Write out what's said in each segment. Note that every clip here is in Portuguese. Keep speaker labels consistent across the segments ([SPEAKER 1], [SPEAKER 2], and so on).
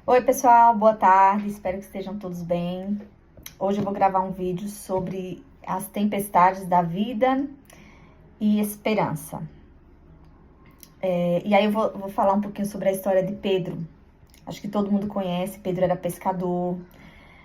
[SPEAKER 1] Oi, pessoal, boa tarde, espero que estejam todos bem. Hoje eu vou gravar um vídeo sobre as tempestades da vida e esperança. E aí eu vou falar um pouquinho sobre a história de Pedro. Acho que todo mundo conhece, Pedro era pescador,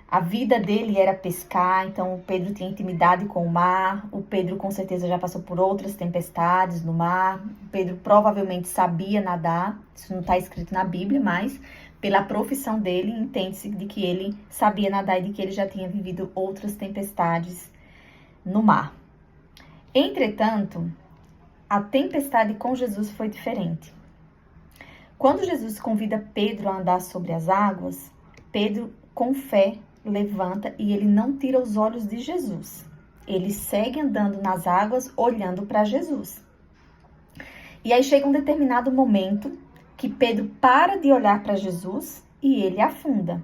[SPEAKER 1] a vida dele era pescar, então o Pedro tinha intimidade com o mar, o Pedro com certeza já passou por outras tempestades no mar, o Pedro provavelmente sabia nadar, isso não está escrito na Bíblia, mas pela profissão dele, entende-se de que ele sabia nadar e de que ele já tinha vivido outras tempestades no mar. Entretanto, a tempestade com Jesus foi diferente. Quando Jesus convida Pedro a andar sobre as águas, Pedro, com fé, levanta e ele não tira os olhos de Jesus. Ele segue andando nas águas, olhando para Jesus. E aí chega um determinado momento que Pedro para de olhar para Jesus e ele afunda.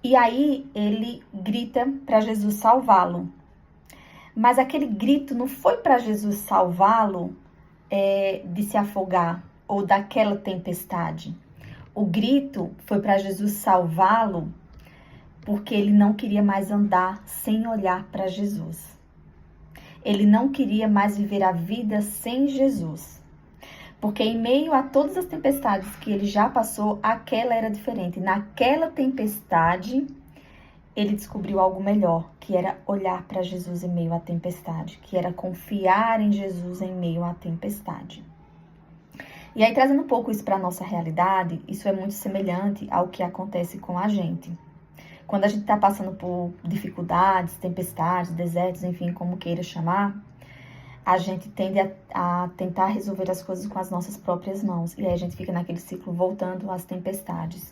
[SPEAKER 1] E aí ele grita para Jesus salvá-lo. Mas aquele grito não foi para Jesus salvá-lo de se afogar ou daquela tempestade. O grito foi para Jesus salvá-lo porque ele não queria mais andar sem olhar para Jesus. Ele não queria mais viver a vida sem Jesus. Porque em meio a todas as tempestades que ele já passou, aquela era diferente. Naquela tempestade, ele descobriu algo melhor, que era olhar para Jesus em meio à tempestade, que era confiar em Jesus em meio à tempestade. E aí, trazendo um pouco isso para a nossa realidade, isso é muito semelhante ao que acontece com a gente. Quando a gente está passando por dificuldades, tempestades, desertos, enfim, como queira chamar, a gente tende a tentar resolver as coisas com as nossas próprias mãos. E aí a gente fica naquele ciclo voltando às tempestades.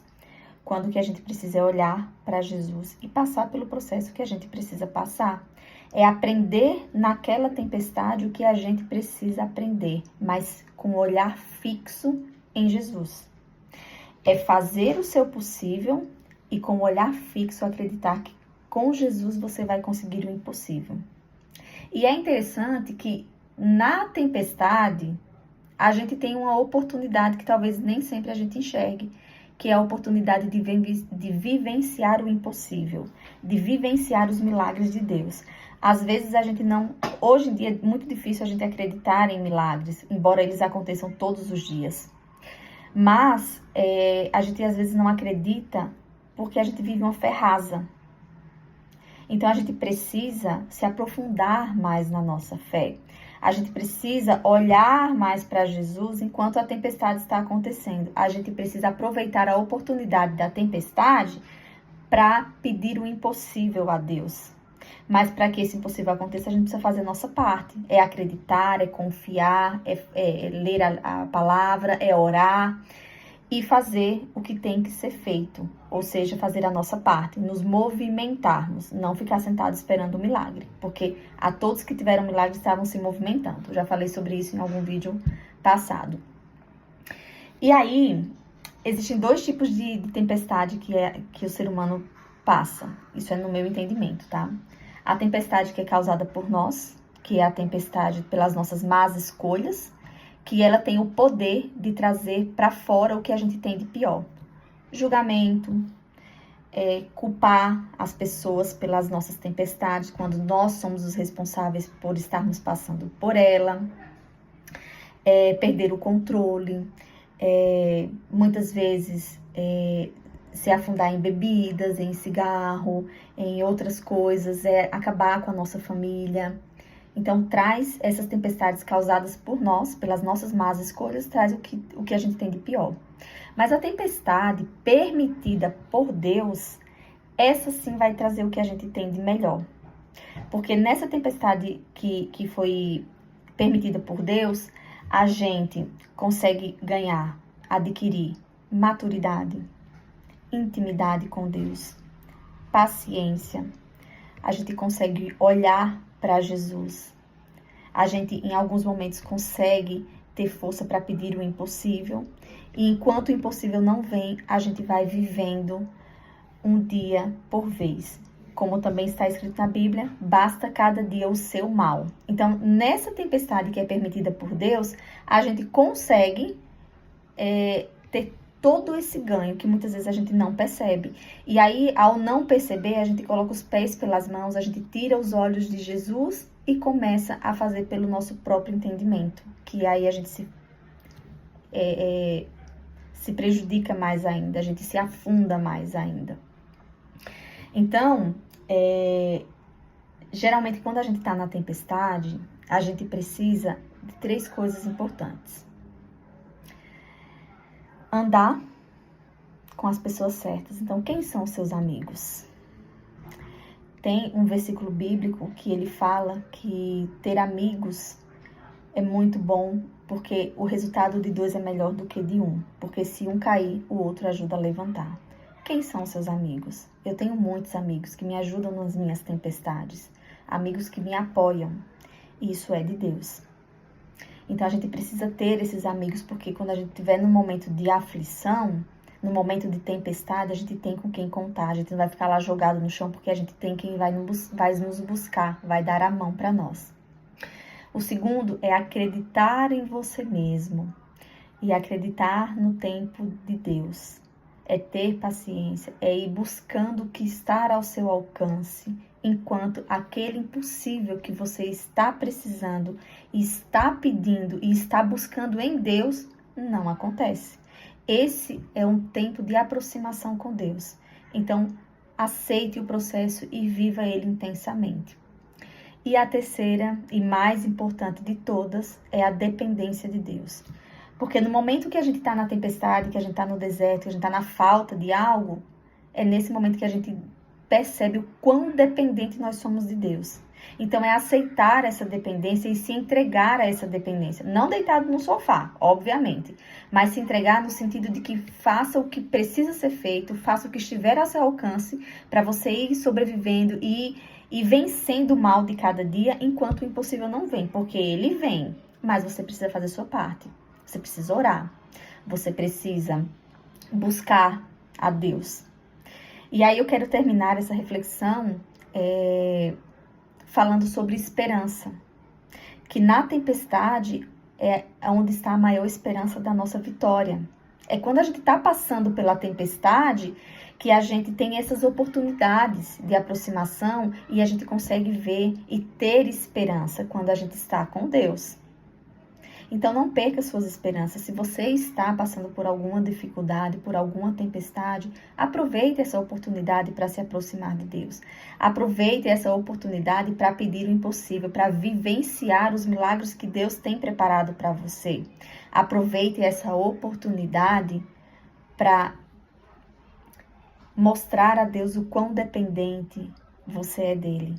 [SPEAKER 1] Quando o que a gente precisa é olhar para Jesus e passar pelo processo que a gente precisa passar. É aprender naquela tempestade o que a gente precisa aprender, mas com um olhar fixo em Jesus. É fazer o seu possível e com um olhar fixo acreditar que com Jesus você vai conseguir o impossível. E é interessante que na tempestade a gente tem uma oportunidade que talvez nem sempre a gente enxergue, que é a oportunidade de vivenciar o impossível, de vivenciar os milagres de Deus. Às vezes a gente não, hoje em dia é muito difícil a gente acreditar em milagres, embora eles aconteçam todos os dias. Mas a gente às vezes não acredita porque a gente vive uma fé rasa. Então a gente precisa se aprofundar mais na nossa fé. A gente precisa olhar mais para Jesus enquanto a tempestade está acontecendo. A gente precisa aproveitar a oportunidade da tempestade para pedir o impossível a Deus. Mas para que esse impossível aconteça, a gente precisa fazer a nossa parte. É acreditar, é confiar, é ler a palavra, é orar e fazer o que tem que ser feito, ou seja, fazer a nossa parte, nos movimentarmos, não ficar sentado esperando o milagre, porque a todos que tiveram milagre estavam se movimentando. Eu já falei sobre isso em algum vídeo passado. E aí, existem dois tipos de tempestade que o ser humano passa. Isso é no meu entendimento, tá? A tempestade que é causada por nós, que é a tempestade pelas nossas más escolhas, que ela tem o poder de trazer para fora o que a gente tem de pior. Julgamento, culpar as pessoas pelas nossas tempestades, quando nós somos os responsáveis por estarmos passando por ela, perder o controle, muitas vezes se afundar em bebidas, em cigarro, em outras coisas, acabar com a nossa família. Então, traz essas tempestades causadas por nós, pelas nossas más escolhas, traz o que a gente tem de pior. Mas a tempestade permitida por Deus, essa sim vai trazer o que a gente tem de melhor. Porque nessa tempestade que foi permitida por Deus, a gente consegue ganhar, adquirir maturidade, intimidade com Deus, paciência. A gente consegue olhar para Jesus. A gente, em alguns momentos, consegue ter força para pedir o impossível. E enquanto o impossível não vem, a gente vai vivendo um dia por vez. Como também está escrito na Bíblia, basta cada dia o seu mal. Então, nessa tempestade que é permitida por Deus, a gente consegue ter todo esse ganho que muitas vezes a gente não percebe. E aí, ao não perceber, a gente coloca os pés pelas mãos, a gente tira os olhos de Jesus e começa a fazer pelo nosso próprio entendimento. Que aí a gente se prejudica mais ainda, a gente se afunda mais ainda. Então, geralmente quando a gente está na tempestade, a gente precisa de 3 coisas importantes. Andar com as pessoas certas. Então, quem são os seus amigos? Tem um versículo bíblico que ele fala que ter amigos é muito bom, porque o resultado de 2 é melhor do que de 1. Porque se um cair, o outro ajuda a levantar. Quem são os seus amigos? Eu tenho muitos amigos que me ajudam nas minhas tempestades. Amigos que me apoiam. E isso é de Deus. Então, a gente precisa ter esses amigos, porque quando a gente estiver num momento de aflição, no momento de tempestade, a gente tem com quem contar. A gente não vai ficar lá jogado no chão, porque a gente tem quem vai nos buscar, vai dar a mão para nós. O segundo é acreditar em você mesmo e acreditar no tempo de Deus. É ter paciência, é ir buscando o que está ao seu alcance, enquanto aquele impossível que você está precisando, está pedindo e está buscando em Deus, não acontece. Esse é um tempo de aproximação com Deus. Então, aceite o processo e viva ele intensamente. E a terceira e mais importante de todas é a dependência de Deus. Porque no momento que a gente está na tempestade, que a gente está no deserto, que a gente está na falta de algo, é nesse momento que a gente percebe o quão dependente nós somos de Deus. Então, é aceitar essa dependência e se entregar a essa dependência. Não deitado no sofá, obviamente, mas se entregar no sentido de que faça o que precisa ser feito, faça o que estiver ao seu alcance, para você ir sobrevivendo e vencendo o mal de cada dia, enquanto o impossível não vem, porque ele vem, mas você precisa fazer a sua parte. Você precisa orar, você precisa buscar a Deus. E aí eu quero terminar essa reflexão falando sobre esperança. Que na tempestade é onde está a maior esperança da nossa vitória. É quando a gente está passando pela tempestade que a gente tem essas oportunidades de aproximação e a gente consegue ver e ter esperança quando a gente está com Deus. Então, não perca suas esperanças. Se você está passando por alguma dificuldade, por alguma tempestade, aproveite essa oportunidade para se aproximar de Deus. Aproveite essa oportunidade para pedir o impossível, para vivenciar os milagres que Deus tem preparado para você. Aproveite essa oportunidade para mostrar a Deus o quão dependente você é dele.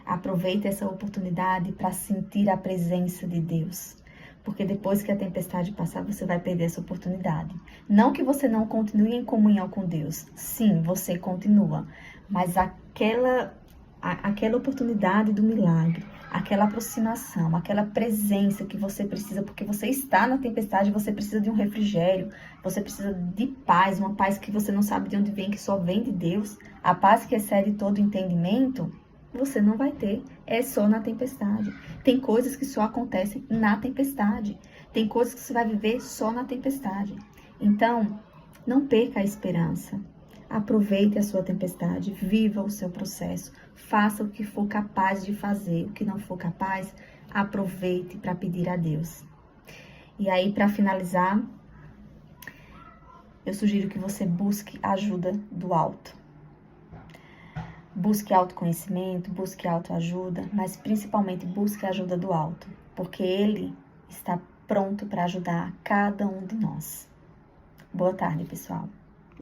[SPEAKER 1] Aproveite essa oportunidade para sentir a presença de Deus. Porque depois que a tempestade passar, você vai perder essa oportunidade. Não que você não continue em comunhão com Deus. Sim, você continua. Mas aquela oportunidade do milagre, aquela aproximação, aquela presença que você precisa, porque você está na tempestade, você precisa de um refrigério, você precisa de paz, uma paz que você não sabe de onde vem, que só vem de Deus. A paz que excede todo entendimento, você não vai ter, é só na tempestade. Tem coisas que só acontecem na tempestade. Tem coisas que você vai viver só na tempestade. Então, não perca a esperança. Aproveite a sua tempestade, viva o seu processo. Faça o que for capaz de fazer. O que não for capaz, aproveite para pedir a Deus. E aí, para finalizar, eu sugiro que você busque ajuda do alto. Busque autoconhecimento, busque autoajuda, mas principalmente busque a ajuda do alto, porque ele está pronto para ajudar cada um de nós. Boa tarde, pessoal.